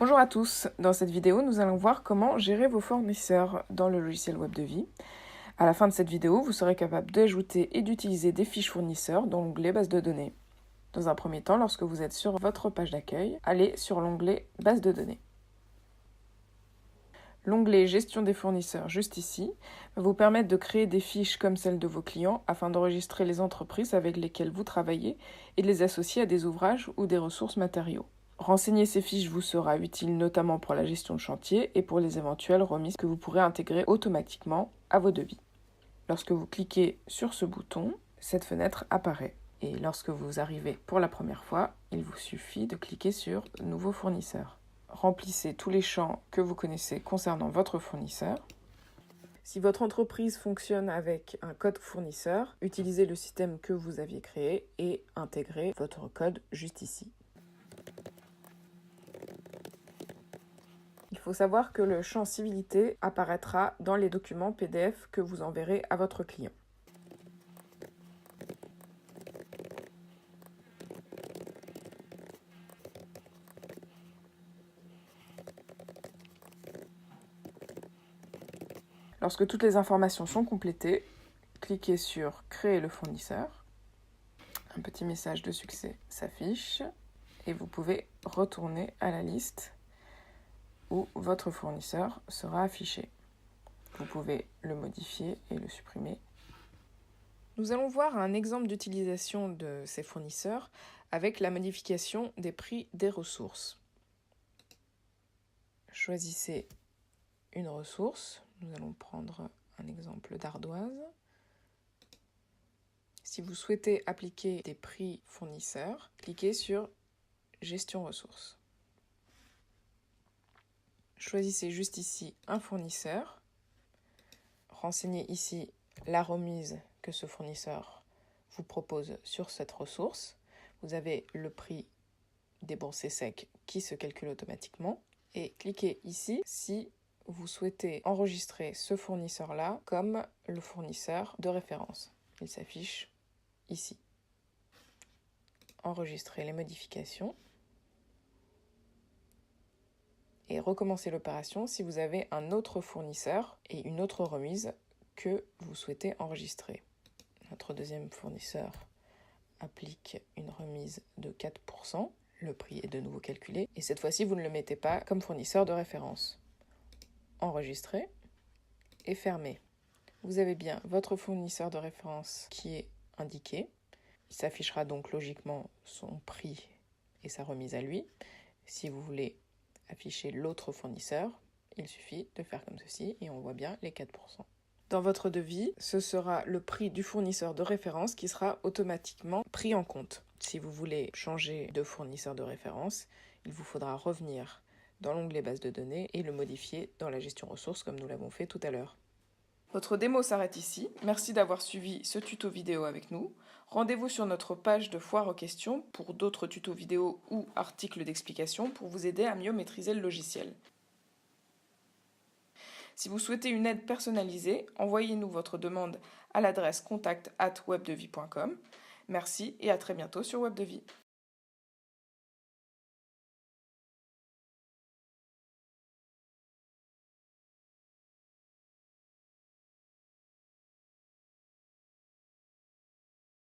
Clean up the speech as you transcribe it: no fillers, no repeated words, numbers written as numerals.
Bonjour à tous, dans cette vidéo nous allons voir comment gérer vos fournisseurs dans le logiciel WebDevis. À la fin de cette vidéo, vous serez capable d'ajouter et d'utiliser des fiches fournisseurs dans l'onglet base de données. Dans un premier temps, lorsque vous êtes sur votre page d'accueil, allez sur l'onglet base de données. L'onglet gestion des fournisseurs juste ici va vous permettre de créer des fiches comme celles de vos clients afin d'enregistrer les entreprises avec lesquelles vous travaillez et de les associer à des ouvrages ou des ressources matériaux. Renseigner ces fiches vous sera utile notamment pour la gestion de chantier et pour les éventuelles remises que vous pourrez intégrer automatiquement à vos devis. Lorsque vous cliquez sur ce bouton, cette fenêtre apparaît. Et lorsque vous arrivez pour la première fois, il vous suffit de cliquer sur « Nouveau fournisseur ». Remplissez tous les champs que vous connaissez concernant votre fournisseur. Si votre entreprise fonctionne avec un code fournisseur, utilisez le système que vous aviez créé et intégrez votre code juste ici. Il faut savoir que le champ civilité apparaîtra dans les documents PDF que vous enverrez à votre client. Lorsque toutes les informations sont complétées, cliquez sur « Créer le fournisseur ». Un petit message de succès s'affiche et vous pouvez retourner à la liste où votre fournisseur sera affiché. Vous pouvez le modifier et le supprimer. Nous allons voir un exemple d'utilisation de ces fournisseurs avec la modification des prix des ressources. Choisissez une ressource. Nous allons prendre un exemple d'ardoise. Si vous souhaitez appliquer des prix fournisseurs, cliquez sur « Gestion ressources ». Choisissez juste ici un fournisseur. Renseignez ici la remise que ce fournisseur vous propose sur cette ressource. Vous avez le prix déboursé sec qui se calcule automatiquement. Et cliquez ici si vous souhaitez enregistrer ce fournisseur-là comme le fournisseur de référence. Il s'affiche ici. Enregistrez les modifications. Et recommencer l'opération si vous avez un autre fournisseur et une autre remise que vous souhaitez enregistrer. Notre deuxième fournisseur applique une remise de 4%. Le prix est de nouveau calculé. Et cette fois-ci, vous ne le mettez pas comme fournisseur de référence. Enregistrer et fermer. Vous avez bien votre fournisseur de référence qui est indiqué. Il s'affichera donc logiquement son prix et sa remise à lui. Si vous voulez afficher l'autre fournisseur, il suffit de faire comme ceci et on voit bien les 4%. Dans votre devis, ce sera le prix du fournisseur de référence qui sera automatiquement pris en compte. Si vous voulez changer de fournisseur de référence, il vous faudra revenir dans l'onglet base de données et le modifier dans la gestion ressources comme nous l'avons fait tout à l'heure. Votre démo s'arrête ici. Merci d'avoir suivi ce tuto vidéo avec nous. Rendez-vous sur notre page de foire aux questions pour d'autres tutos vidéo ou articles d'explication pour vous aider à mieux maîtriser le logiciel. Si vous souhaitez une aide personnalisée, envoyez-nous votre demande à l'adresse contact@webdevis.com. Merci et à très bientôt sur WebDevis.